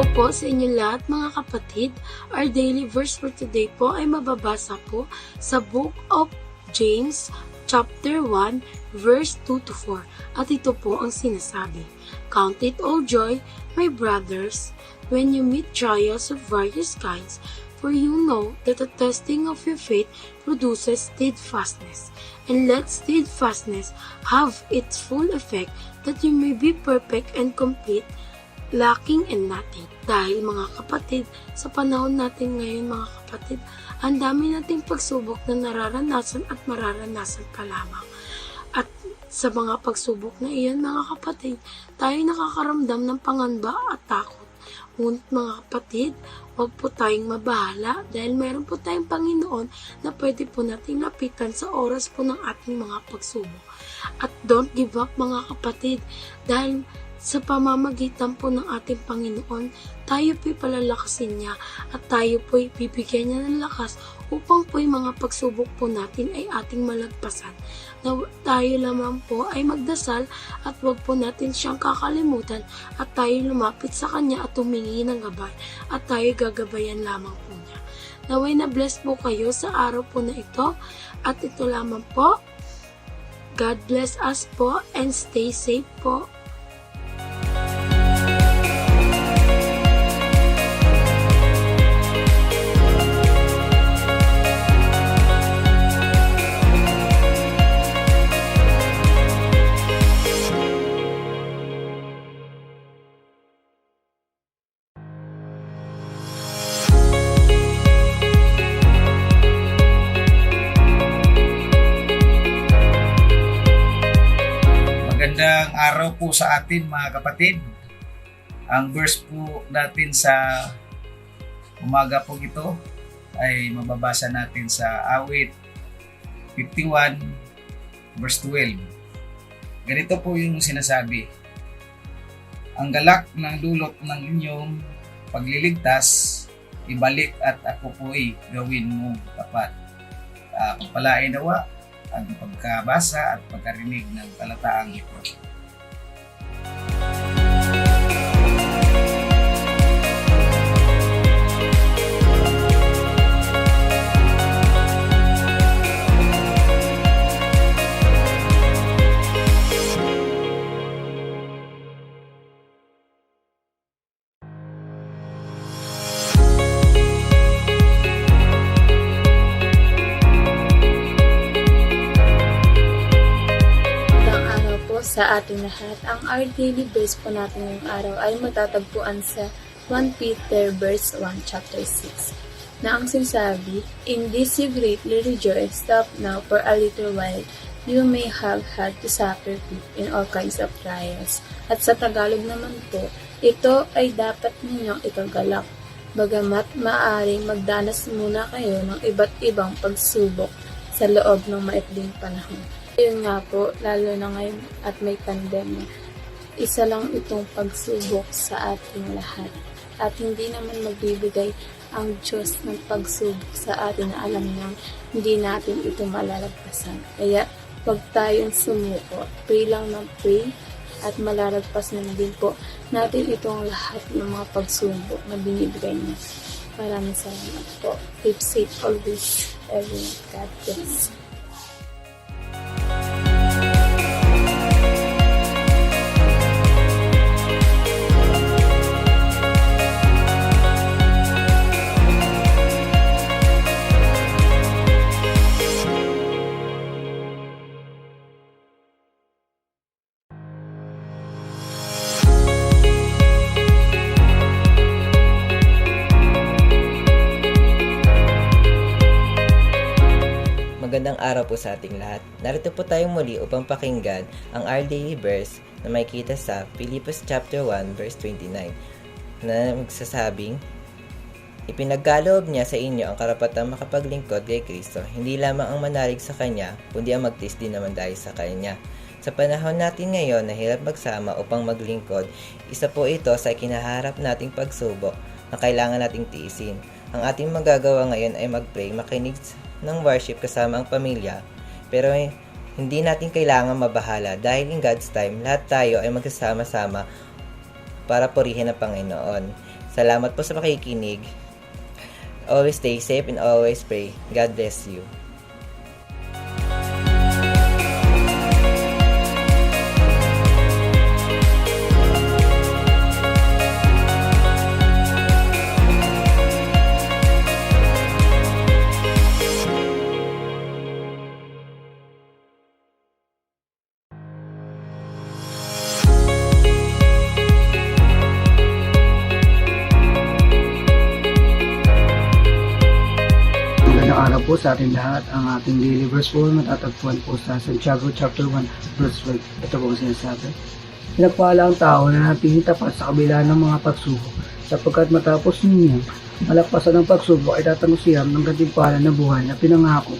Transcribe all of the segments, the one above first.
Hello po sa inyo lahat mga kapatid. Our daily verse for today po ay mababasa po sa Book of James chapter 1 verse 2 to 4. At ito po ang sinasabi. Count it all joy, my brothers, when you meet trials of various kinds, for you know that the testing of your faith produces steadfastness. And let steadfastness have its full effect, that you may be perfect and complete, lacking in nothing. Dahil mga kapatid, sa panahon natin ngayon mga kapatid, ang dami nating pagsubok na nararanasan at mararanasan pa lamang. At sa mga pagsubok na iyan mga kapatid, tayo nakakaramdam ng pangamba at takot. Ngunit mga kapatid, huwag po tayong mabahala dahil meron po tayong Panginoon na pwede po nating lapitan sa oras po ng ating mga pagsubok. At don't give up mga kapatid dahil sa pamamagitan po ng ating Panginoon, tayo po'y palalakasin niya at tayo po'y bibigyan niya ng lakas upang po'y mga pagsubok po natin ay ating malagpasan. Na tayo lamang po ay magdasal at huwag po natin siyang kakalimutan at tayo lumapit sa Kanya at humingi ng gabay at tayo gagabayan lamang po niya. Naway na bless po kayo sa araw po na ito at ito lamang po. God bless us po and stay safe po. Magandang araw po sa atin mga kapatid. Ang verse po natin sa umaga po ito ay mababasa natin sa Awit 51 verse 12. Ganito po yung sinasabi. Ang galak ng dulot ng inyong pagliligtas, ibalik at ako po'y gawin mong tapat. Pagpalain nawa ang pagkabasa at pagkarinig ng talataang ito. Sa ating lahat, ang our daily verse po natin ngayong araw ay matatagpuan sa 1 Peter verse 1 chapter 6 na ang sinasabi, In this you greatly rejoice, stop now for a little while, you may have had to suffer in all kinds of trials. At sa Tagalog naman po, ito ay dapat ninyong ikagalak, bagamat maaaring magdanas muna kayo ng iba't ibang pagsubok sa loob ng maikling panahon. Yun nga po, lalo na ngayon at may pandemya, isa lang itong pagsubok sa ating lahat. At hindi naman magbibigay ang Diyos ng pagsubok sa atin na alam niyang hindi natin ito malalagpasan. Kaya huwag tayong sumuko. Pray lang ng pray at malalagpasan din po natin itong lahat ng mga pagsubok na binibigay niya. Maraming salamat po. Keep safe always, everyone. God bless. Magandang araw po sa ating lahat. Narito po tayong muli upang pakinggan ang our daily verse na makikita sa Philippians chapter 1 verse 29 na magsasabing, Ipinagkaloob niya sa inyo ang karapatang makapaglingkod kay Kristo, hindi lamang ang manalig sa Kanya, kundi ang magtiis din naman dahil sa Kanya. Sa panahon natin ngayon na hirap magsama upang maglingkod, isa po ito sa kinaharap nating pagsubok na kailangan nating tiisin. Ang ating magagawa ngayon ay mag-pray, makinig ng worship kasama ang pamilya, pero hindi natin kailangan mabahala dahil in God's time, lahat tayo ay magsasama-sama para purihin ang Panginoon. Salamat po sa makikinig. Always stay safe and always pray. God bless you. Magandang araw po sa ating lahat. Ang ating daily verse po matatagpuan po sa Santiago chapter 1 verse 12. Ito po ang sinasabi. Pinagpala ang tao na natingin tapat sa kabila ng mga pagsubok, sapagkat matapos ninyo malagpasan ng pagsubok ay tatanggap siya ng gantimpala na buhay na pinangako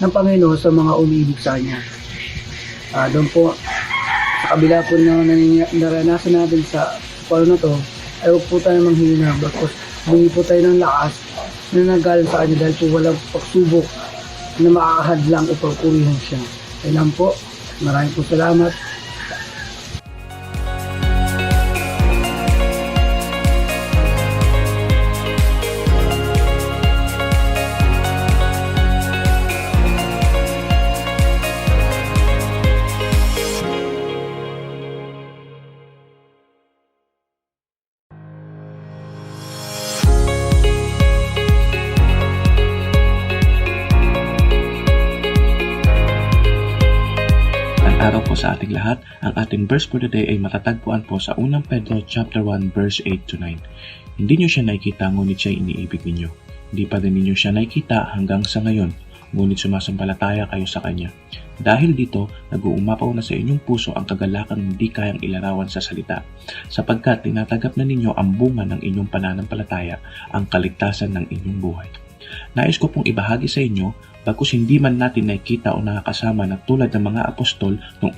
ng Panginoon sa mga umiibig sa Kanya. Doon po, sa kabila po na naranasan natin sa palo na to, ay huwag po tayo manghina, bakos humingi po tayo ng lakas na nagaling sa Kanya dahil po walang pagsubok na makakahadlang upang purihan siya. Kailan po, maraming po salamat. Araw po sa ating lahat. Ang ating verse for today ay matatagpuan po sa 1 Pedro chapter 1 verse 8 to 9. Hindi niyo siya nakikita ngunit siya iniibig ninyo. Hindi pa din ninyo siya nakikita hanggang sa ngayon, ngunit sumasampalataya kayo sa Kanya. Dahil dito, nag-uumapaw na sa inyong puso ang kagalakang hindi kayang ilarawan sa salita, sapagkat tinatagap na ninyo ang bunga ng inyong pananampalataya, ang kaligtasan ng inyong buhay. Nais ko pong ibahagi sa inyo, bagkus hindi man natin nakikita o nakakasama na tulad ng mga apostol nung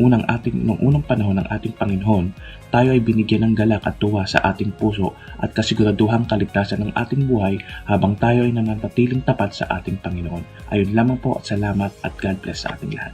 unang panahon ng ating Panginoon, tayo ay binigyan ng galak at tuwa sa ating puso at kasiguraduhang kaligtasan ng ating buhay habang tayo ay nananatiling tapat sa ating Panginoon. Ayun lamang po at salamat at God bless sa ating lahat.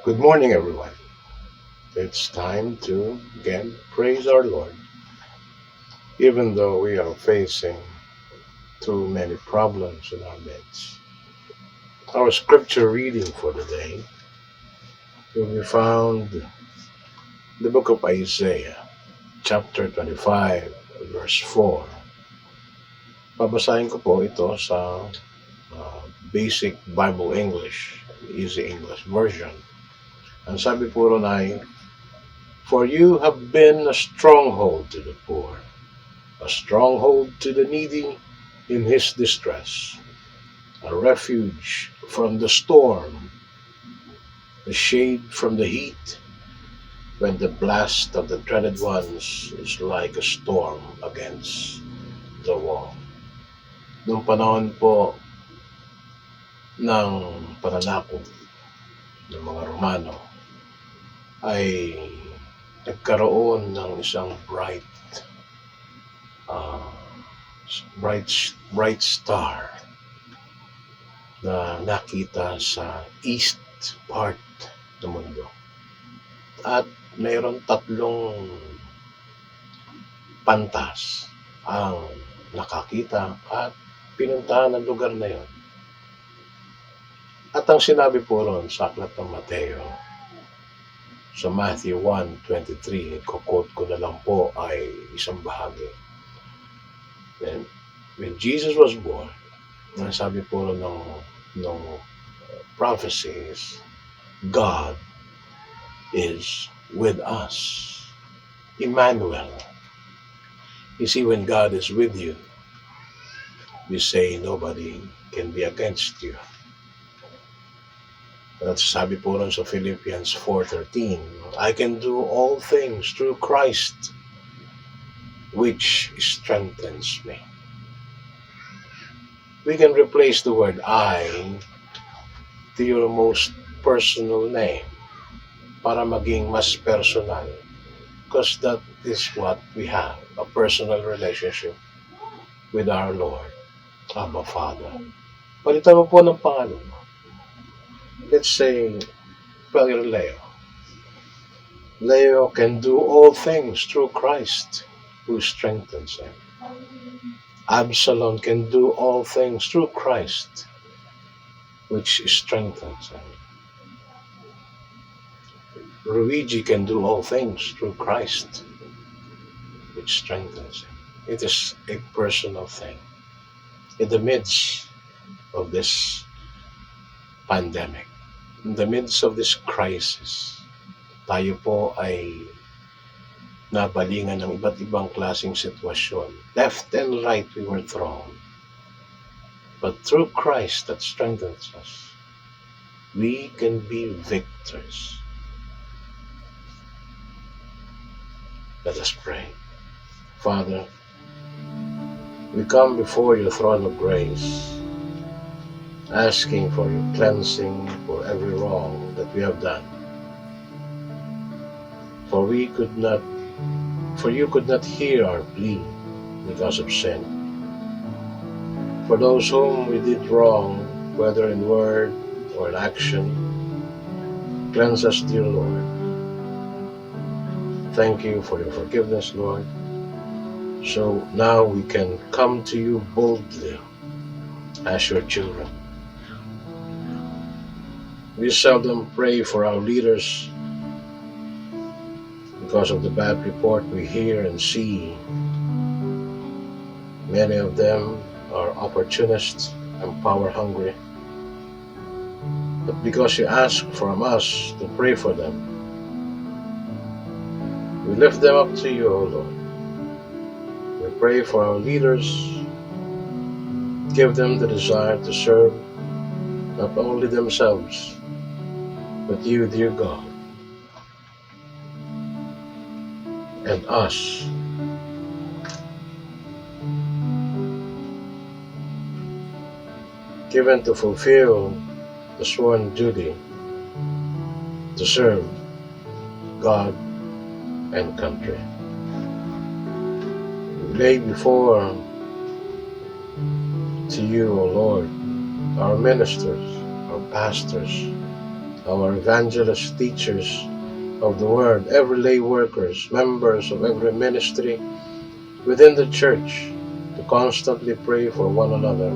Good morning, everyone. It's time to again praise our Lord. Even though we are facing too many problems in our midst. Our scripture reading for the day will be found in the book of Isaiah, chapter 25, verse 4. Babasahin ko po ito sa Basic Bible English, Easy English Version. Ang sabi po ron ay, "For you have been a stronghold to the poor, a stronghold to the needy in his distress, a refuge from the storm, a shade from the heat, when the blast of the dreaded ones is like a storm against the wall." Noong panahon po ng pananakop ng mga Romano, ay nagkaroon ng isang bright bright star na nakita sa east part ng mundo. At mayroon 3 pantas ang nakakita at pinuntahan ng lugar na yon. At ang sinabi po ron sa aklat ng Mateo, sa Matthew 1:23, i-quote ko na lang po, ay isang bahagi. And when Jesus was born, ang sabi po ron ng prophecy is, God is with us. Emmanuel. You see, when God is with you, you say nobody can be against you. At sabi po rin sa Philippians 4:13, I can do all things through Christ, which strengthens me. We can replace the word I to your most personal name para maging mas personal. Because that is what we have, a personal relationship with our Lord, Abba Father. Palitan mo po ng pangalan mo. Let's say, well, you're Leo. Leo can do all things through Christ who strengthens him. Absalom can do all things through Christ, which strengthens him. Luigi can do all things through Christ, which strengthens him. It is a personal thing. In the midst of this pandemic, in the midst of this crisis, tayo po ay nabalingan ng iba't ibang klaseng sitwasyon. Left and right we were thrown. But through Christ that strengthens us, we can be victors. Let us pray. Father, we come before your throne of grace, asking for your cleansing for every wrong that we have done. For you could not hear our plea because of sin. For those whom we did wrong, whether in word or in action, cleanse us, dear Lord. Thank you for your forgiveness, Lord. So now we can come to you boldly as your children. We seldom pray for our leaders because of the bad report we hear and see. Many of them are opportunists and power hungry. But because you ask from us to pray for them, we lift them up to you, O Lord. We pray for our leaders. Give them the desire to serve not only themselves, but you, dear God, and us. Given to fulfill the sworn duty to serve God and country. We lay before to you, O Lord, our ministers, our pastors, our evangelists, teachers of the word, every lay workers, members of every ministry within the church, to constantly pray for one another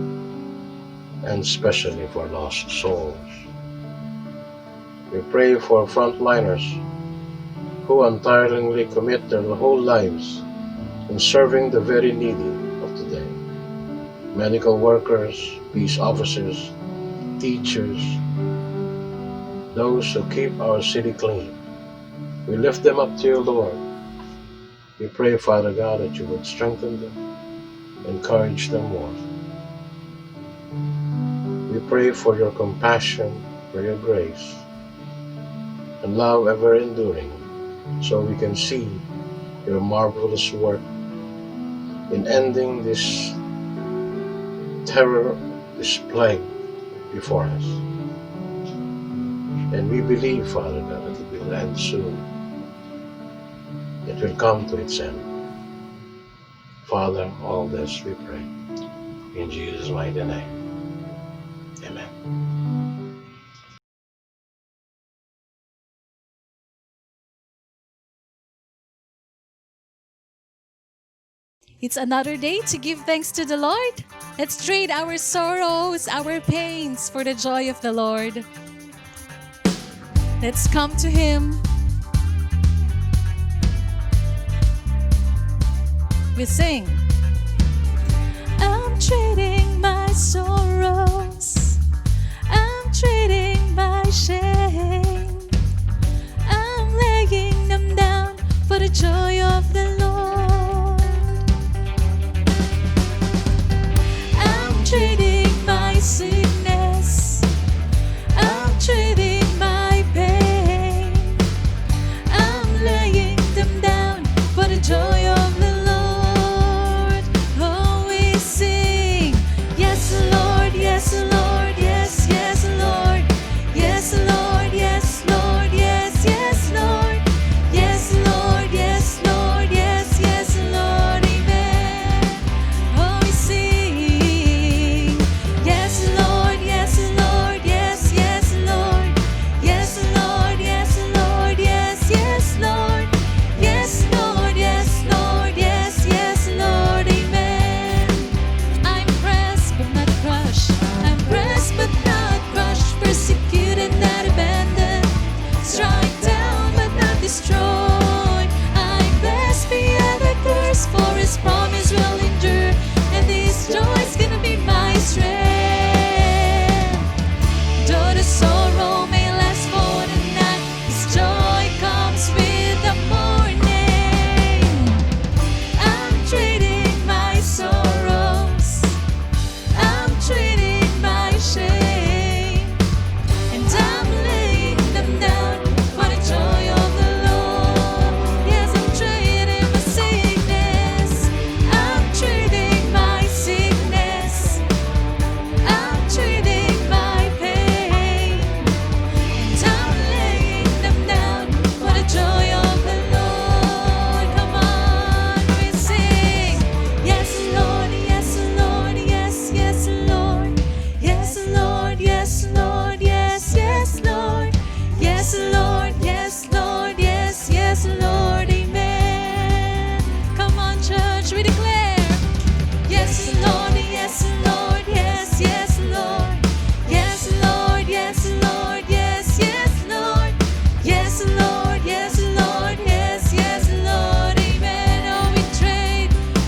and especially for lost souls. We pray for frontliners who untiringly commit their whole lives in serving the very needy of today. Medical workers, peace officers, teachers, those who keep our city clean. We lift them up to you, Lord. We pray, Father God, that you would strengthen them, encourage them more. We pray for your compassion, for your grace, and love ever enduring, so we can see your marvelous work in ending this terror, this plague before us. And we believe, Father God, that it will end soon. It will come to its end. Father, all this we pray. In Jesus' mighty name. Amen. It's another day to give thanks to the Lord. Let's trade our sorrows, our pains for the joy of the Lord. Let's come to Him. We sing. I'm trading my sorrows. I'm trading my shame. I'm laying them down for the joy of the Lord. I'm trading my sickness. I'm trading my pain. I'm laying them down for the joy of the Lord. Oh, we sing. Yes, Lord, yes, Lord, yes, yes, Lord. Yes, Lord, yes, Lord, yes, yes, Lord. Yes, Lord, yes, Lord, yes, yes, Lord, amen. Oh, we sing. Yes, Lord, yes, Lord, yes, yes, Lord. Yes, Lord, yes, Lord, yes, yes, Lord. Yes, Lord, yes, Lord, yes, yes, Lord, amen. I'm pressed but not crushed. I'm pressed but not crushed. Persecuted, not abandoned. Struck down but not destroyed. I'm blessed beyond the curse, for His promise will endure. And this joy's gonna be my strength. Though the sorrow may last for the night, His joy comes with the morning. I'm trading my sorrows. I'm trading my shame. And I'm laying them down for the joy of the Lord. Yes, I'm trading my sickness. I'm trading my sickness. I'm trading my pain. And I'm laying them down for the joy of the Lord. Come on, we sing. Yes, Lord, yes, Lord, yes, yes, Lord. Yes, Lord, yes, Lord, yes, yes, Lord. Yes, Lord, yes, Lord, yes, yes, Lord, amen. Come on, church, we declare. Yes, Lord, yes, Lord, yes, yes, Lord. Yes, Lord, yes, Lord, yes, yes, Lord. Yes, Lord, yes, Lord, yes, yes, Lord, amen. Oh,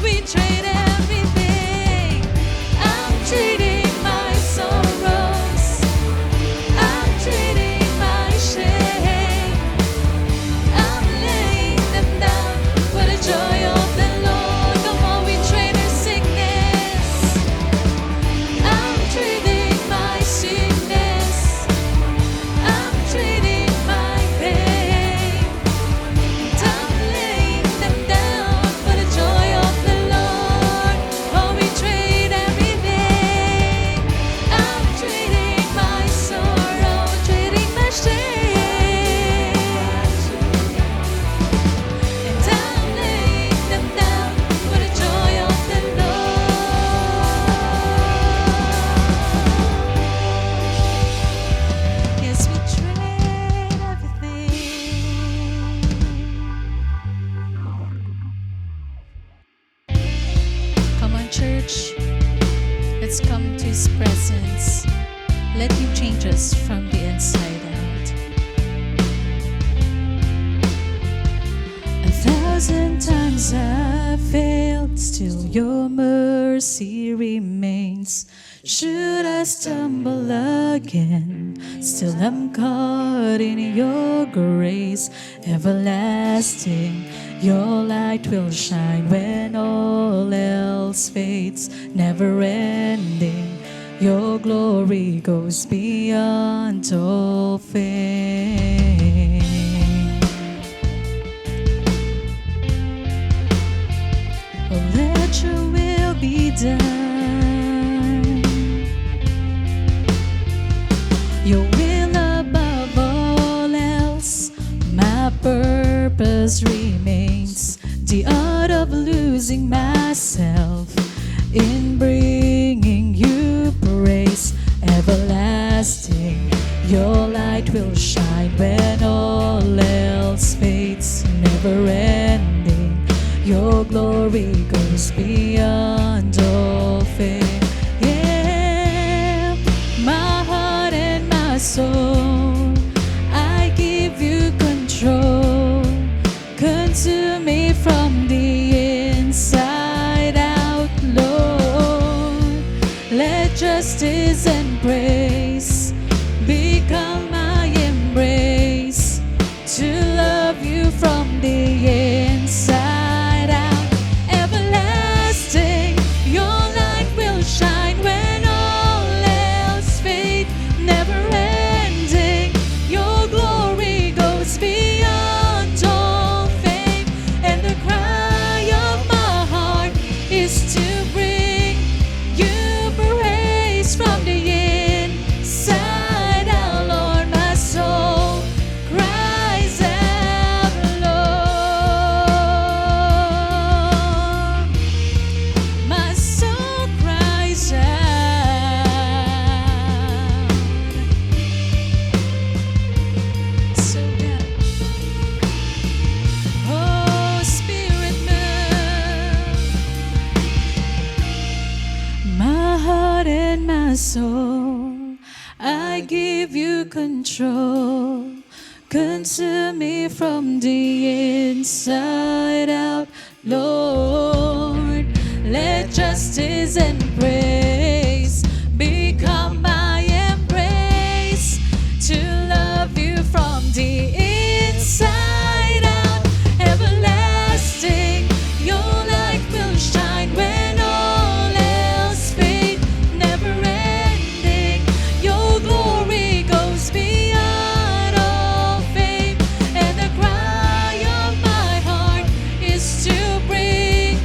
we trade everything. I'm trading my sorrows. I'm trading my shame. I'm laying them down for the joy of the Lord. Come on, we trade our sickness. I'm trading my sickness. I'm trading my pain. And I'm laying them down for the joy of the Lord. Oh, we trade everything. I'm trading my sorrow, trading my shame. And I'm laying them down for the joy of the Lord. Yes, we trade everything. Come on, church. Let's come to His presence. Let Him change us from the inside out. 1,000 times I've failed, still Your mercy remains. Should I stumble again, still I'm caught in Your grace. Everlasting, Your light will shine when all else fades. Never ending, Your glory goes beyond all fame. Oh, let Your will be done. Your will above all else, my purpose remains. The art of losing myself glory goes beyond all faith. Yeah, my heart and my soul, I give you control. Consume me from the inside out, Lord. Let justice and grace become my embrace, to love you from the inside out. Everlasting, your light will shine when all else fades. Never ending, your glory goes beyond all fame. And the cry of my heart is to bring you praise from the inside out, Lord. My soul cries out, Lord. My soul cries out. So good. Oh, Spirit move my heart and my soul, I give you control. Consume me from the inside out, Lord. Let justice and praise become my embrace, to love you from the inside out. Everlasting, your light will shine when all else fades. Never ending, your glory goes beyond all fame. And the cry of my heart is to bring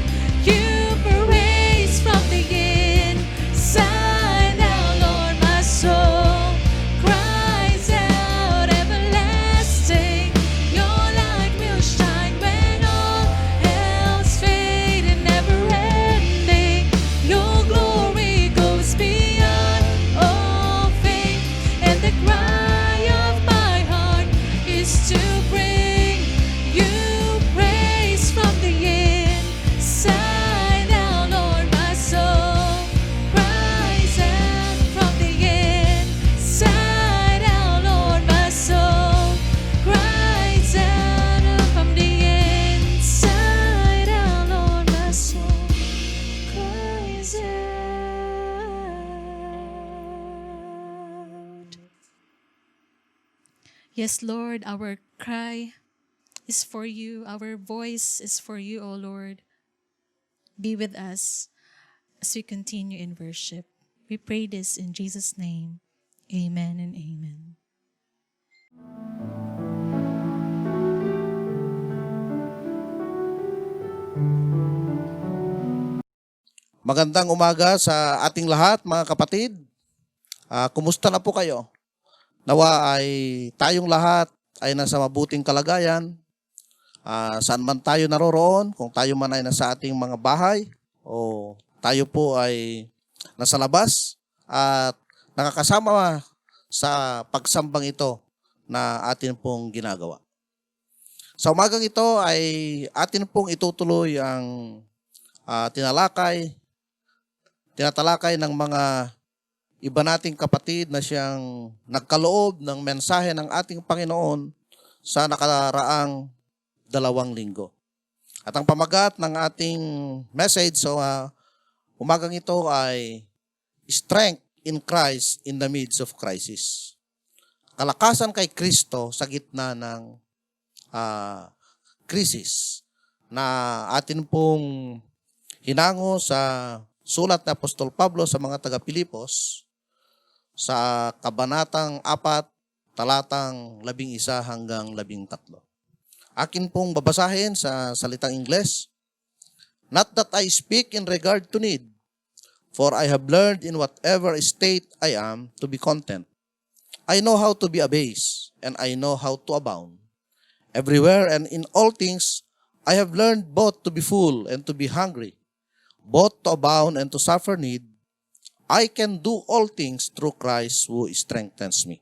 you praise from the inside out, Lord. My soul cries out. Everlasting, your light will shine when all else fades. And never ending, your glory goes beyond all fame. And the cry of my heart is to bring you praise from the inside out, Lord. My soul cries out from the inside out, Lord. My soul cries out from the inside out, Lord. My soul cries out. Yes, Lord, our cry is for you. Our voice is for you, O Lord. Be with us as we continue in worship. We pray this in Jesus' name. Amen and amen. Magandang umaga sa ating lahat, mga kapatid. Kumusta na po kayo? Nawa ay tayong lahat ay nasa mabuting kalagayan. Saan man tayo naroroon, kung tayo man ay nasa ating mga bahay o tayo po ay nasa labas at nakakasama sa pagsambang ito na atin pong ginagawa. Sa umagang ito ay atin pong itutuloy ang tinatalakay ng mga iba nating kapatid na siyang nagkaloob ng mensahe ng ating Panginoon sa nakaraang 2 linggo. At ang pamagat ng ating message sa umagang ito ay Strength in Christ in the midst of crisis. Kalakasan kay Kristo sa gitna ng krisis na atin pong hinango sa sulat ni Apostol Pablo sa mga taga-Pilipos sa kabanatang 4, talatang 11 hanggang 13. Akin pong babasahin sa salitang Ingles. Not that I speak in regard to need, for I have learned in whatever state I am to be content. I know how to be abased, and I know how to abound. Everywhere and in all things, I have learned both to be full and to be hungry, both to abound and to suffer need. I can do all things through Christ who strengthens me.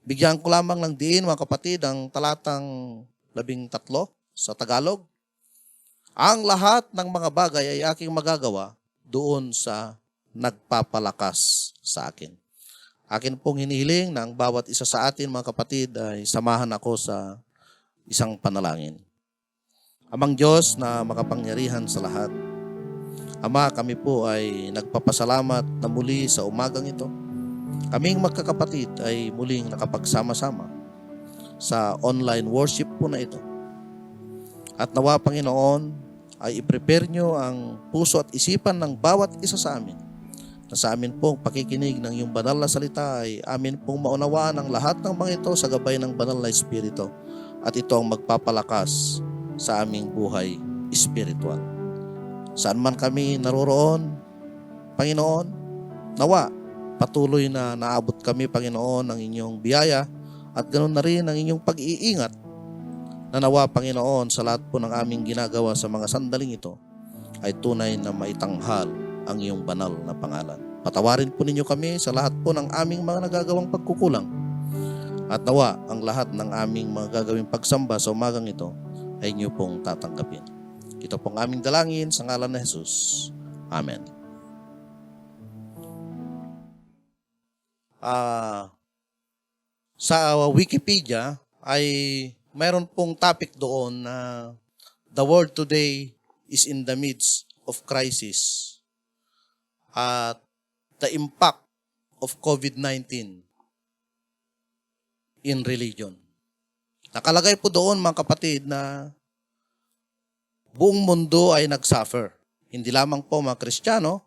Bigyan ko lamang ng diin, mga kapatid, ang talatang 13 sa Tagalog. Ang lahat ng mga bagay ay aking magagawa doon sa nagpapalakas sa akin. Akin pong hinihiling na ang bawat isa sa atin, mga kapatid, ay samahan ako sa isang panalangin. Amang Diyos na makapangyarihan sa lahat, Ama, kami po ay nagpapasalamat na muli sa umagang ito. Kaming magkakapatid ay muling nakapagsama-sama sa online worship po na ito. At nawa, Panginoon, ay i-prepare nyo ang puso at isipan ng bawat isa sa amin, na sa amin pong pakikinig ng iyong banal na salita ay amin pong maunawaan ang lahat ng mga ito sa gabay ng banal na Espiritu, at ito ang magpapalakas sa aming buhay espiritual. Saan man kami naroroon, Panginoon, nawa patuloy na naabot kami, Panginoon, ng inyong biyaya at ganoon na rin ang inyong pag-iingat, na nawa, Panginoon, sa lahat po ng aming ginagawa sa mga sandaling ito ay tunay na maitanghal ang iyong banal na pangalan. Patawarin po ninyo kami sa lahat po ng aming mga nagagawang pagkukulang, at nawa ang lahat ng aming mga gagawing pagsamba sa umagang ito ay inyo pong tatanggapin. Ito pong aming dalangin sa ngalan ni Jesus. Amen. Sa Wikipedia ay mayroon pong topic doon na the world today is in the midst of crisis at the impact of COVID-19 in religion. Nakalagay po doon, mga kapatid, na buong mundo ay nagsuffer. Hindi lamang po mga Kristiyano,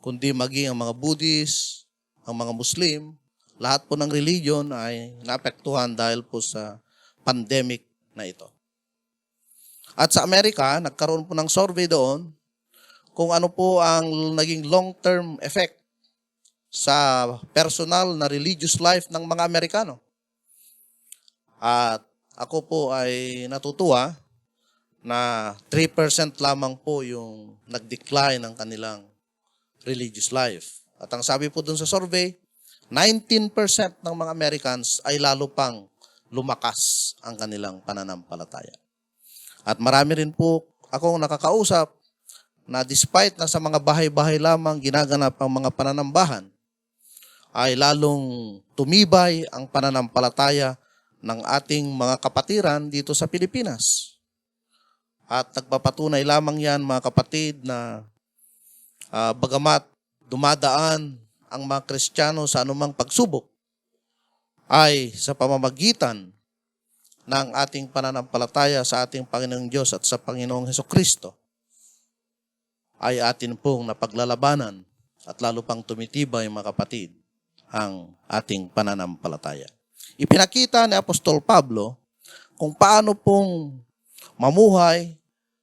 kundi maging ang mga Buddhist, ang mga Muslim, lahat po ng religion ay naapektuhan dahil po sa pandemic na ito. At sa Amerika, nagkaroon po ng survey doon kung ano po ang naging long-term effect sa personal na religious life ng mga Amerikano. At ako po ay natutuwa na 3% lamang po yung nag-decline ng kanilang religious life. At ang sabi po dun sa survey, 19% ng mga Americans ay lalo pang lumakas ang kanilang pananampalataya. At marami rin po akong nakakausap na despite na sa mga bahay-bahay lamang ginaganap ang mga pananambahan, ay lalong tumibay ang pananampalataya ng ating mga kapatiran dito sa Pilipinas. At nagpapatunay lamang yan, mga kapatid, na bagamat dumadaan ang mga Kristiyano sa anumang pagsubok, ay sa pamamagitan ng ating pananampalataya sa ating Panginoong Diyos at sa Panginoong Hesukristo, ay atin pong napaglalabanan at lalo pang tumitibay, mga kapatid, ang ating pananampalataya. Ipinakita ni Apostol Pablo kung paano pong mamuhay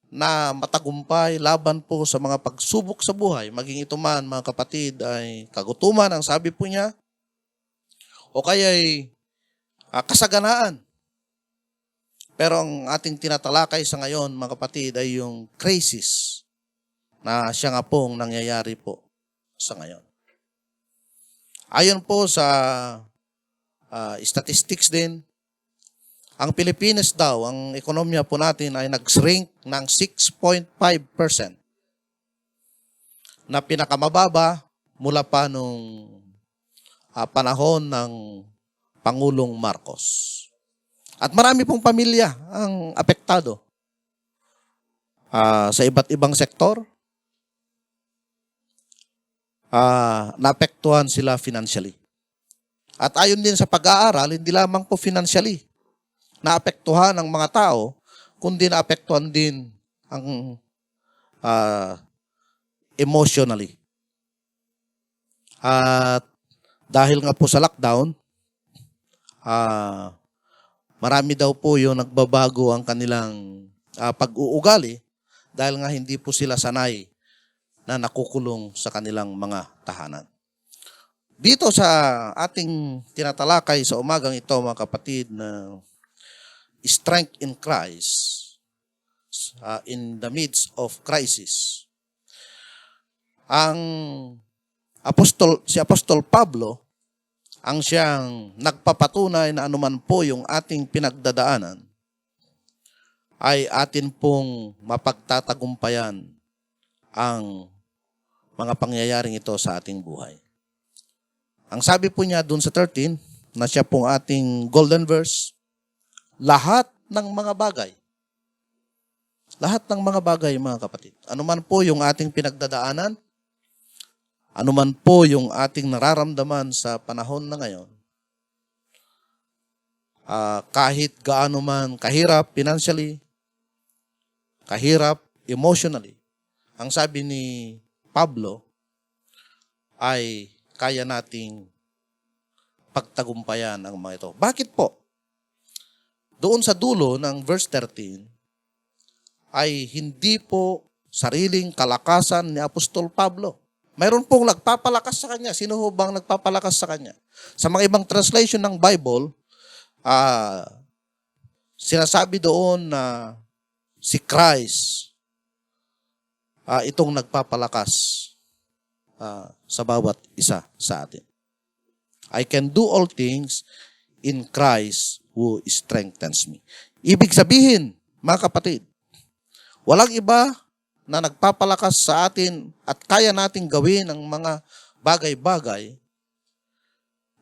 na matagumpay laban po sa mga pagsubok sa buhay, maging ito man, mga kapatid, ay kagutuman, ang sabi po niya, o kaya'y kasaganaan. Pero ang ating tinatalakay sa ngayon, mga kapatid, ay yung crisis na siya nga pong nangyayari po sa ngayon. Ayon po sa statistics din, ang Pilipinas daw, ang ekonomiya po natin ay nag-shrink ng 6.5% na pinakamababa mula pa nung panahon ng Pangulong Marcos. At marami pong pamilya ang apektado sa iba't ibang sektor. Naapektuhan sila financially. At ayon din sa pag-aaral, hindi lamang po financially naapektuhan ang mga tao, kundi naapektuhan din ang emotionally. At dahil nga po sa lockdown, marami daw po yung nagbabago ang kanilang pag-uugali dahil nga hindi po sila sanay na nakukulong sa kanilang mga tahanan. Dito sa ating tinatalakay sa umagang ito, mga kapatid, na strength in Christ in the midst of crisis. Si Apostol Pablo ang siyang nagpapatunay na anuman po yung ating pinagdadaanan, ay atin pong mapagtatagumpayan ang mga pangyayaring ito sa ating buhay. Ang sabi po niya dun sa 13, na siya pong ating golden verse, lahat ng mga bagay, mga kapatid, anuman po yung ating pinagdadaanan, anuman po yung ating nararamdaman sa panahon na ngayon, kahit gaano man kahirap financially, kahirap emotionally, ang sabi ni Pablo ay kaya nating pagtagumpayan ang mga ito. Bakit po? Doon sa dulo ng verse 13 ay hindi po sariling kalakasan ni Apostol Pablo. Mayroon pong nagpapalakas sa kanya. Sino ho bang nagpapalakas sa kanya? Sa mga ibang translation ng Bible, sinasabi doon na si Christ itong nagpapalakas sa bawat isa sa atin. I can do all things in Christ who strengthens me. Ibig sabihin, mga kapatid, walang iba na nagpapalakas sa atin at kaya nating gawin ang mga bagay-bagay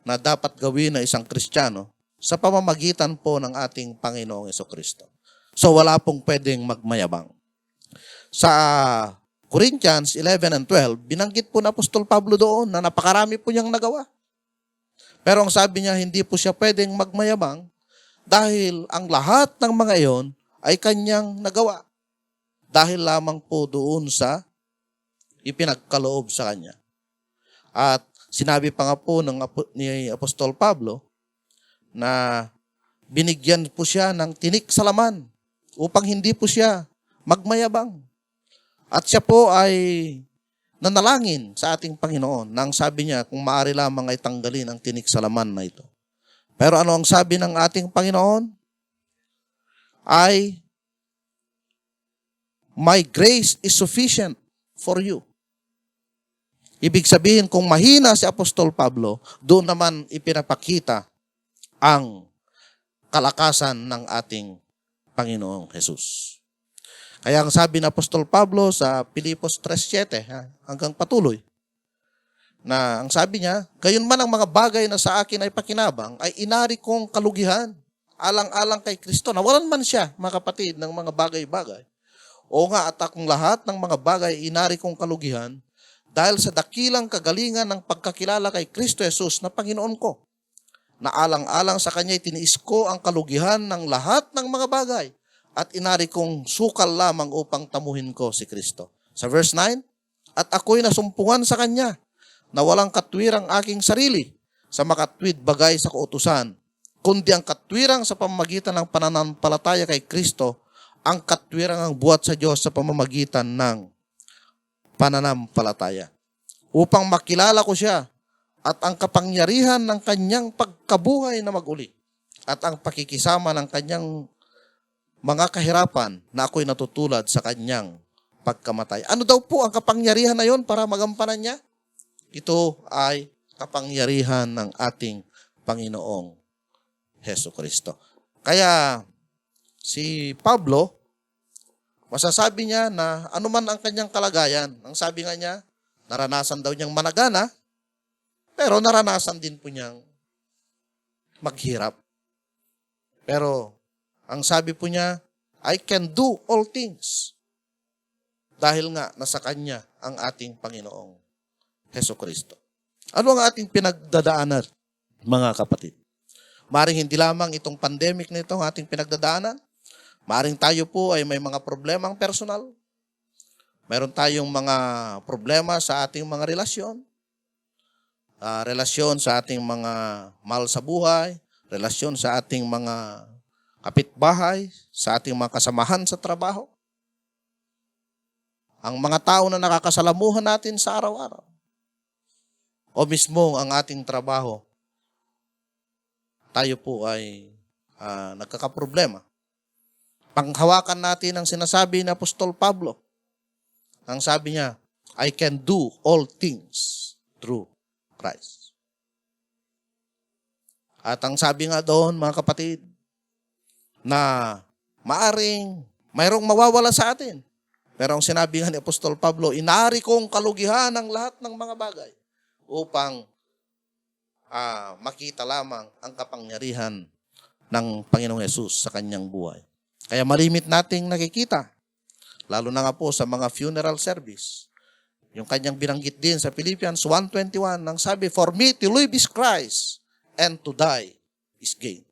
na dapat gawin ng isang Kristiyano sa pamamagitan po ng ating Panginoong Jesucristo. So wala pong pwedeng magmayabang. Sa Corinthians 11 and 12, binanggit po na Apostol Pablo doon na napakarami po niyang nagawa. Pero ang sabi niya, hindi po siya pwedeng magmayabang dahil ang lahat ng mga iyon ay kanyang nagawa. Dahil lamang po doon sa ipinagkaloob sa kanya. At sinabi pa nga po ni Apostol Pablo na binigyan po siya ng tinik sa laman upang hindi po siya magmayabang. At siya po ay nanalangin sa ating Panginoon nang sabi niya kung maaari lamang ay tanggalin ang tinik sa laman na ito. Pero ano ang sabi ng ating Panginoon? Ay, my grace is sufficient for you. Ibig sabihin, kung mahina si Apostol Pablo, doon naman ipinapakita ang kalakasan ng ating Panginoong Jesus. Kaya ang sabi ng Apostol Pablo sa Filipos 3:7 hanggang patuloy, na ang sabi niya, gayon man ang mga bagay na sa akin ay pakinabang, ay inari kong kalugihan, alang-alang kay Kristo. Nawalan man siya, mga kapatid, ng mga bagay-bagay. O nga, at akong lahat ng mga bagay inari kong kalugihan, dahil sa dakilang kagalingan ng pagkakilala kay Kristo Jesus na Panginoon ko, na alang-alang sa Kanya tiniis ko ang kalugihan ng lahat ng mga bagay, at inari kong sukal lamang upang tamuhin ko si Kristo. Sa verse 9, at ako'y nasumpungan sa Kanya, na walang katwirang aking sarili sa makatwid bagay sa kautusan, kundi ang katwirang sa pamamagitan ng pananampalataya kay Kristo, ang katwirang ang buhat sa Diyos sa pamamagitan ng pananampalataya. Upang makilala ko siya at ang kapangyarihan ng Kanyang pagkabuhay na maguli at ang pakikisama ng Kanyang mga kahirapan na ako'y natutulad sa Kanyang pagkamatay. Ano daw po ang kapangyarihan na yon para magampanan niya? Ito ay kapangyarihan ng ating Panginoong Hesukristo. Kaya si Pablo, masasabi niya na anuman ang kanyang kalagayan, ang sabi nga niya, naranasan daw niyang managana, pero naranasan din po niyang maghirap. Pero ang sabi po niya, I can do all things. Dahil nga nasa Kanya ang ating Panginoong Hesukristo. Ano ang ating pinagdadaanan, mga kapatid? Maring hindi lamang itong pandemic na ito ang ating pinagdadaanan. Maring tayo po ay may mga problemang personal. Mayroon tayong mga problema sa ating mga relasyon. Relasyon sa ating mga mahal sa buhay. Relasyon sa ating mga kapitbahay, sa ating mga kasamahan sa trabaho. Ang mga tao na nakakasalamuhan natin sa araw-araw. O mismo ang ating trabaho, tayo po ay nagkakaproblema. Panghawakan natin ang sinasabi ni Apostol Pablo. Ang sabi niya, I can do all things through Christ. At ang sabi nga doon, mga kapatid, na maaring mayroong mawawala sa atin. Pero ang sinabi nga ni Apostol Pablo, inari kong kalugihan ang lahat ng mga bagay upang makita lamang ang kapangyarihan ng Panginoong Hesus sa kanyang buhay. Kaya malimit nating nakikita, lalo na nga po sa mga funeral service. Yung kanyang binanggit din sa Philippians 1:21, nang sabi, "For me to live is Christ, and to die is gain."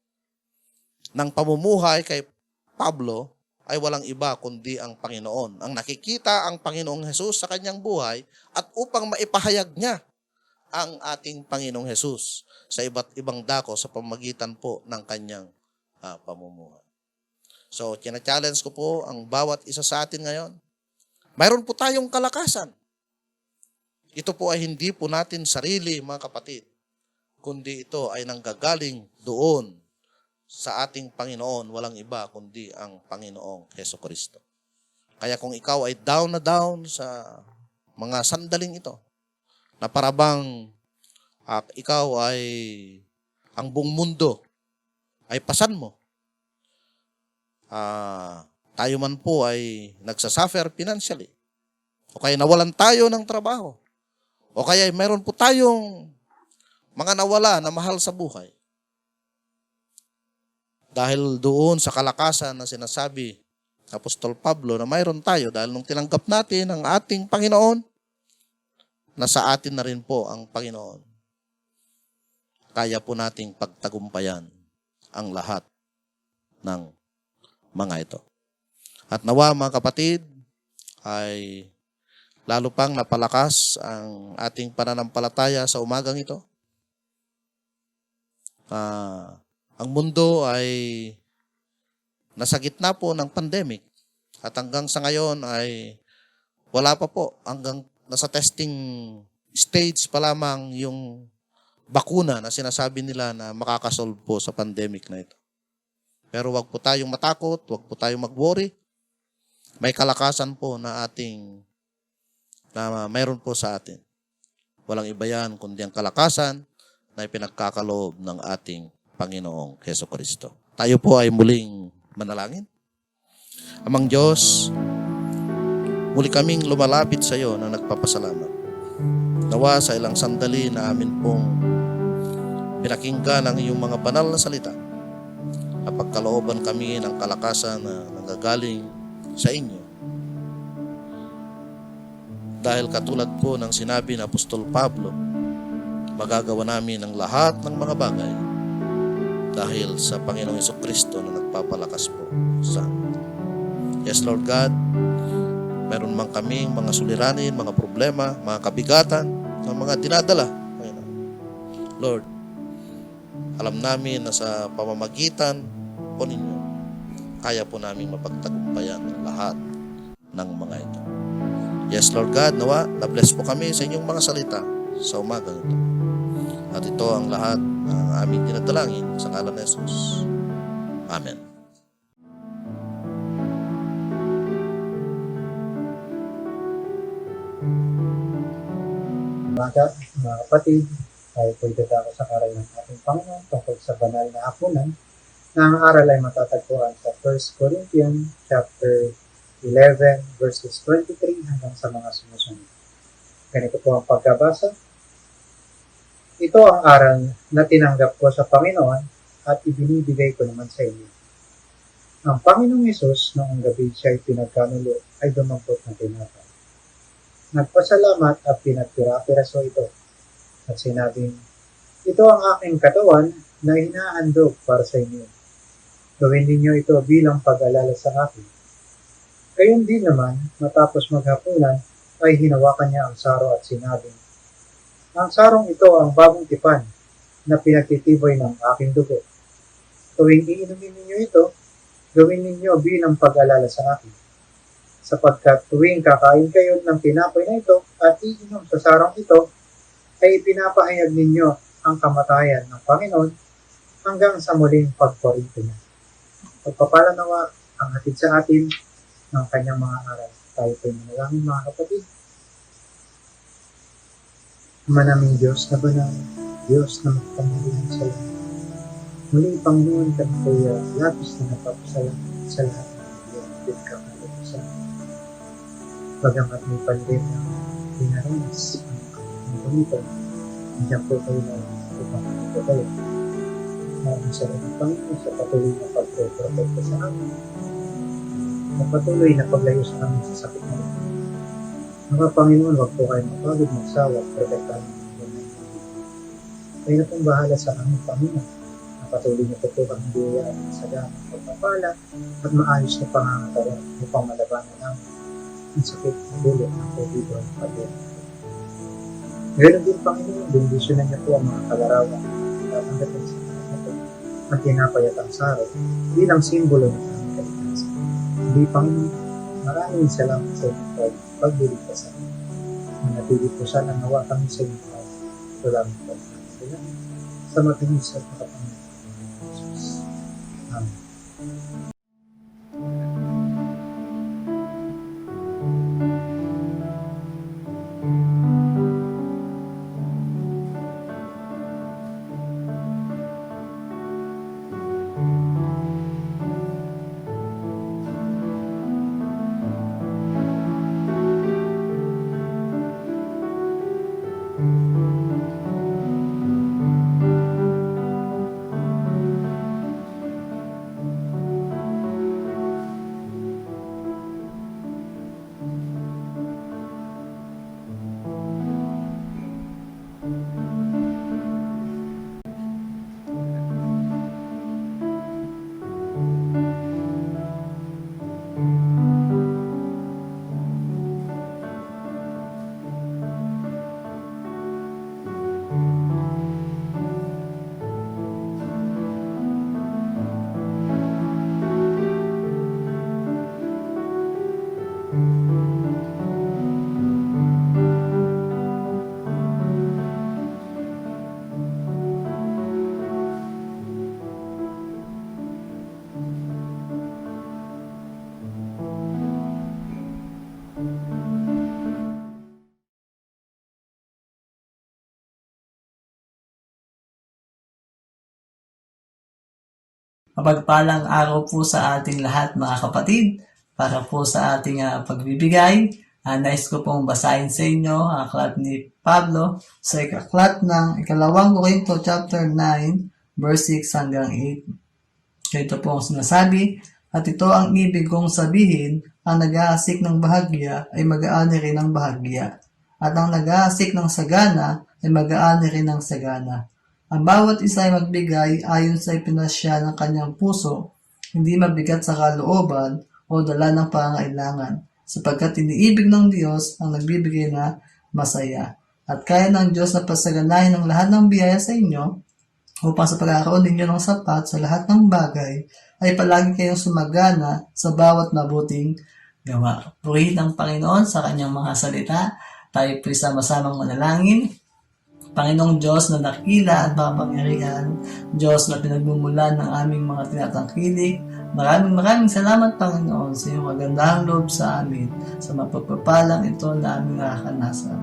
Nang pamumuhay kay Pablo ay walang iba kundi ang Panginoon. Ang nakikita ang Panginoong Hesus sa kanyang buhay at upang maipahayag niya ang ating Panginoong Hesus sa iba't ibang dako sa pamamagitan po ng kanyang pamumuhay. So, tina-challenge ko po ang bawat isa sa atin ngayon. Mayroon po tayong kalakasan. Ito po ay hindi po natin sarili, mga kapatid, kundi ito ay nanggagaling doon sa ating Panginoon, walang iba kundi ang Panginoong Hesukristo. Kaya kung ikaw ay down na down sa mga sandaling ito, na parabang ikaw ay ang buong mundo ay pasan mo, tayo man po ay nagsasuffer financially, o kaya nawalan tayo ng trabaho, o kaya meron po tayong mga nawala na mahal sa buhay. Dahil doon sa kalakasan na sinasabi ng Apostol Pablo na mayroon tayo, dahil nung tinanggap natin ang ating Panginoon, nasa atin na rin po ang Panginoon. Kaya po nating pagtagumpayan ang lahat ng mga ito. At nawa, mga kapatid, ay lalo pang napalakas ang ating pananampalataya sa umagang ito. Ang mundo ay nasa gitna po ng pandemic at hanggang sa ngayon ay wala pa po, hanggang nasa testing stage pa lamang yung bakuna na sinasabi nila na makakasolve po sa pandemic na ito. Pero wag po tayong matakot, wag po tayong mag-worry. May kalakasan po na mayroon po sa atin. Walang iba yan kundi ang kalakasan na ipinagkakaloob ng ating Panginoong Hesukristo. Tayo po ay muling manalangin. Amang Diyos, muli kaming lumalapit sa iyo na nagpapasalamat. Nawa sa ilang sandali na amin pong pinakinggan ang iyong mga banal na salita. Napagkalooban kami ng kalakasan na nanggagaling sa inyo. Dahil katulad po ng sinabi ng Apostol Pablo, magagawa namin ang lahat ng mga bagay dahil sa Panginoong Hesukristo na nagpapalakas po sa amin. Yes, Lord God, meron man kaming mga suliranin, mga problema, mga kabigatan, mga dinadala. Lord, alam namin na sa pamamagitan po ninyo, kaya po namin mapagtagumpayan ang lahat ng mga ito. Yes, Lord God, nawa, na-bless po kami sa inyong mga salita sa umagang ito. At ito ang lahat ng aming dinadalangin sa ngalan ni Jesus. Amen. Mga kapatid, tayo po itutako sa aral ng ating Panginoon tungkol sa banal na hapunan na ang aral ay matatagpuan sa 1 Corinthians chapter 11 verses 23 hanggang sa mga sumusunod. Ganito po ang pagkabasa. Ito ang aral na tinanggap ko sa Panginoon at ibinibigay ko naman sa inyo. Ang Panginoong Hesus noong gabi siya ay pinagkanulo ay dumampot na tinapay. Nagpasalamat at pinagpira-piraso ito at sinabing, ito ang aking katawan na hinahandog para sa inyo. Gawin ninyo ito bilang pag-alala sa akin. Gayon din naman, matapos maghapunan, ay hinawakan niya ang saro at sinabing, ang sarong ito ang bagong tipan na pinagtitibay ng aking dugo. Tuwing iinumin ninyo ito, gawin ninyo bilang pag-alala sa akin. Sapagkat tuwing kakain kayo ng tinapay na ito at iinom sa sarong ito, ay ipinapahayag ninyo ang kamatayan ng Panginoon hanggang sa muling pagkorito niya. Pagpapala nawa ang hatid sa atin ng kanyang mga aral. Tayo po'y manalangin, mga kapatid. Ama naming Diyos na banal, Diyos na magpamahalahan sa lahat. Muling Panginoon, kami po labis na napapasalamat sa lahat ng iyong kakalukusan. Bagamat may pandemya dinaranas ang ganito, nandiyan po kayo na upang ito kayo. Maraming salamat Panginoon sa patuloy na pagprotekta sa amin, na patuloy na paglayo sa amin sa sakit na ito. Mga Panginoon, wag po kayo mapagod magsawa at protektahan ng mga kayo na pong bahala sa aming Panginoon. Patuloy na po ang biyayaan sa gamit ng pagpapala at maayos na pangangatawan upang malabanan namin ang sakit ng dulot ng COVID-19 pandemic. Ngayon din, Panginoon, bendisyonan niyo po ang mga kalarawan na tatanggapin sa ito at tinapayat ang saro bilang simbolo ng aming kaligtasan. Hindi, Panginoon, maraming salamat sa inyong pagdiligtasan. Manatili po sana nawa kami sa inyong pag. Salamat po. Sa matinis at makapangyarihan. Amen. Mapagpalang araw po sa ating lahat mga kapatid. Para po sa ating pagbibigay, nais ko pong basahin sa inyo ang aklat ni Pablo sa aklat ng ikalawang Korinto chapter 9 verse 6 hanggang 8. Ito po ang sinasabi, at ito ang ibig kong sabihin, ang nag-aasik ng bahagya ay mag-aani rin ng bahagya, at ang nag-aasik ng sagana ay mag-aani rin ng sagana. Ang bawat isa ay magbigay ayon sa ipinasya ng kanyang puso, hindi mabigat sa kalooban o dala ng pangailangan, sapagkat iniibig ng Diyos ang nagbibigay na masaya. At kaya ng Diyos na pasaganahin ang lahat ng biyaya sa inyo, upang sa pagkakaroon ninyo ng sapat sa lahat ng bagay, ay palagi kayong sumagana sa bawat mabuting gawa. Purihin ang Panginoon sa kanyang mga salita. Tayo po'y sama-samang manalangin. Panginoong Diyos na dakila at makapangyarihan, Diyos na pinagmumulan ng aming mga tinatangkilik, maraming salamat Panginoon sa iyong magandang loob sa amin, sa mapagpapalang ito na aming nakakanasan.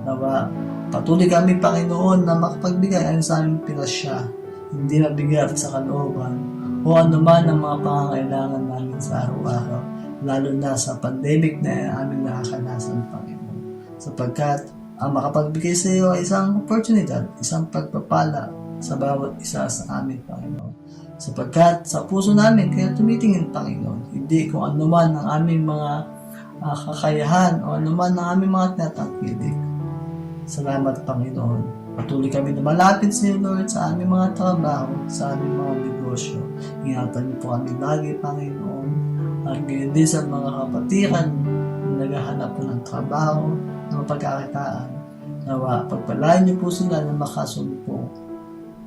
Nawa, patuloy kami Panginoon na makapagbigay ayon sa aming pinasya, hindi mabigat sa kalooban, o anuman ang mga pangangailangan namin sa araw-araw, lalo na sa pandemic na aming nakakanasan Panginoon. Sapagkat ang makapagbigay sa iyo ay isang oportunidad, isang pagpapala sa bawat isa sa amin, Panginoon. Sapagkat sa puso namin kayo tumitingin, Panginoon, hindi kung anuman ang aming mga kakayahan o anuman ang aming mga tinatangkilik. Salamat, Panginoon. Patuloy kami na malapit sa iyo, Lord, sa aming mga trabaho, sa aming mga negosyo. Ingatan niyo po kami lagi, Panginoon. At gayon din sa mga kapatiran na naghahanap po ng trabaho, ng pagkakitaan. Nawa, pagpalain niyo po sila na makasumpo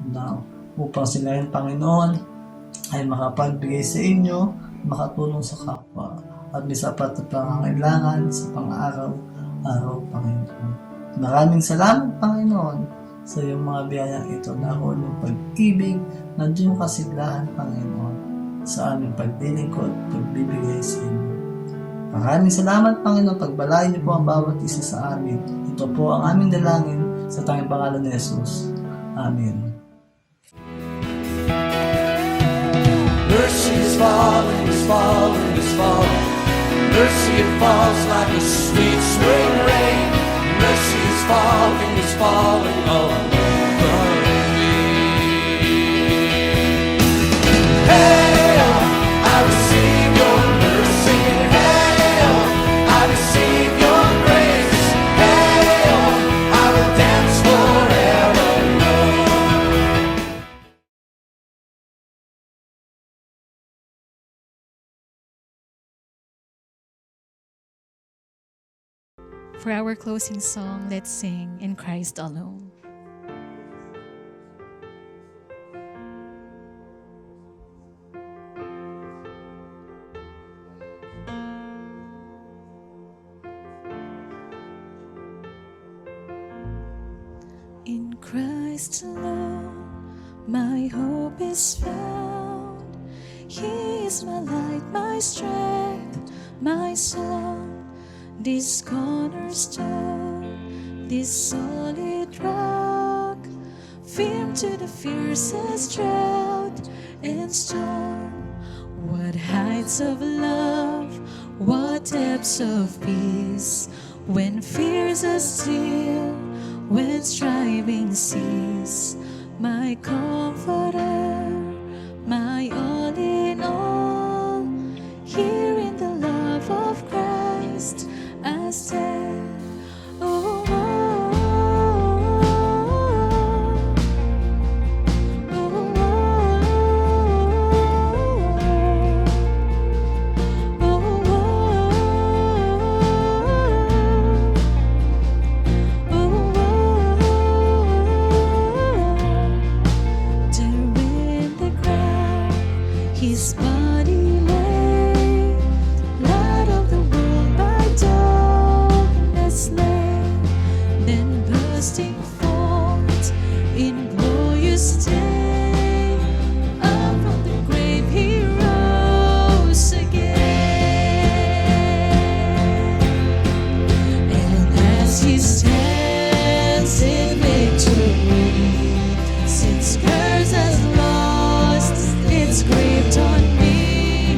na upang sila yung Panginoon ay makapagbigay sa inyo, makatulong sa kapwa at may sapat na pangangailangan sa pang-araw-araw, Panginoon. Maraming salamat, Panginoon, sa iyong mga biyayang ito na ng pag-ibig na diyong kasiglahan, Panginoon, sa aming pagdilingkod at pagbibigay sa inyo. Maraming salamat, Panginoon, pagbalain niyo po ang bawat isa sa amin. Ito po ang aming dalangin sa tanging pangalan ni Jesus. Amen. Mercy is falling, is falling, is falling. Mercy, it falls like a sweet spring rain. Mercy is falling all over me. Hail, I receive your mercy. Hail, I receive your grace. Hail, I will dance forevermore. For our closing song, let's sing In Christ Alone. In Christ alone, my hope is found. He is my light, my strength, my song. This cornerstone, this solid rock, firm to the fiercest drought and storm. What heights of love, what depths of peace, when fears are still, when striving cease. My comforter, my all in all, here in the love of Christ I stand. Oh, oh, oh, oh, his body lay, light of the world by darkness lay, then bursting forth in glorious day, up from the grave he rose again. And as he stands in victory, since curse has lost its grip on me,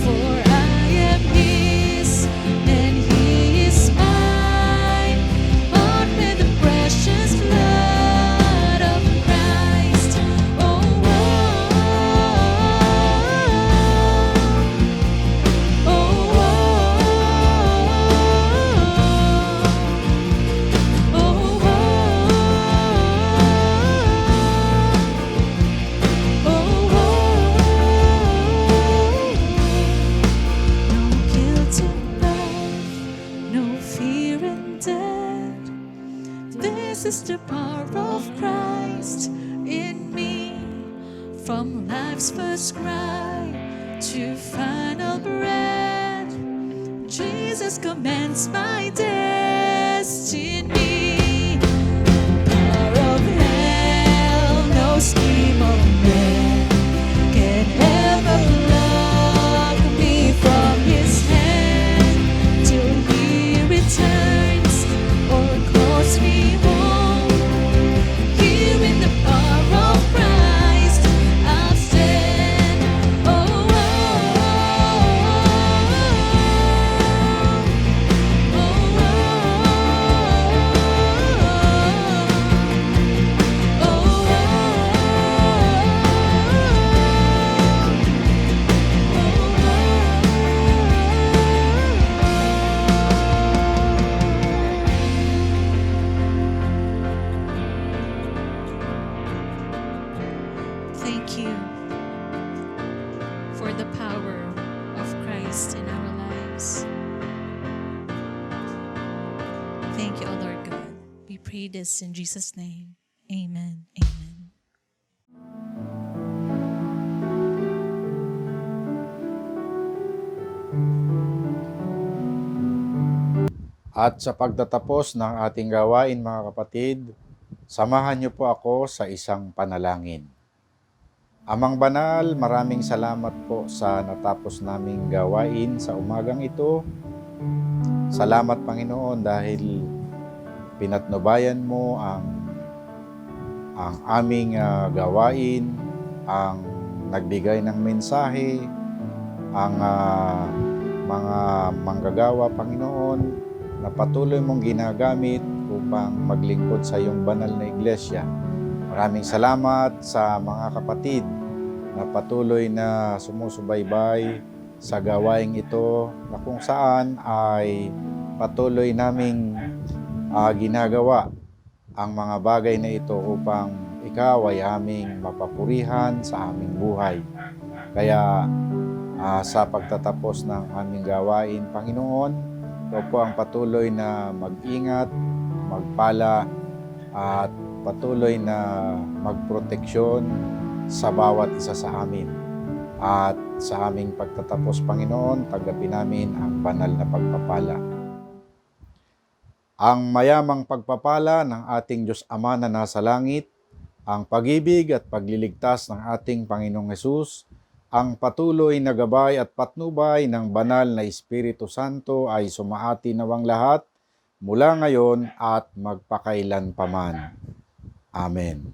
for I am his and he is mine, bought with the precious blood of Christ. Oh, oh, oh, oh, oh, oh, no guilt in life, no fear in death. This is the power of Christ in me. From life's first cry to final breath, Jesus commands my destiny. Power of hell, no scheme of man can ever pluck me from his hand till he returns or calls me home. Here in the power of Christ I'll stand. Oh, oh, oh, oh, thank you for the power of Christ in our lives. Thank you, O Lord God. We pray this in Jesus' name. Amen. Amen. At sa pagtatapos ng ating gawain, mga kapatid, samahan niyo po ako sa isang panalangin. Amang banal, maraming salamat po sa natapos naming gawain sa umagang ito. Salamat, Panginoon, dahil pinatnubayan mo ang aming gawain, ang nagbigay ng mensahe, ang mga manggagawa, Panginoon, na patuloy mong ginagamit upang maglingkod sa iyong banal na iglesia. Maraming salamat sa mga kapatid na patuloy na sumusubaybay sa gawaing ito na kung saan ay patuloy naming ginagawa ang mga bagay na ito upang ikaw ay aming mapapurihan sa aming buhay. Kaya sa pagtatapos ng aming gawain, Panginoon, ikaw po ang patuloy na mag-ingat, magpala at patuloy na magproteksyon sa bawat isa sa amin. At sa aming pagtatapos, Panginoon, tanggapin namin ang banal na pagpapala. Ang mayamang pagpapala ng ating Diyos Ama na nasa langit, ang pag-ibig at pagliligtas ng ating Panginoong Hesus, ang patuloy na gabay at patnubay ng banal na Espiritu Santo ay sumaati nawang lahat mula ngayon at magpakailanpaman. Amen.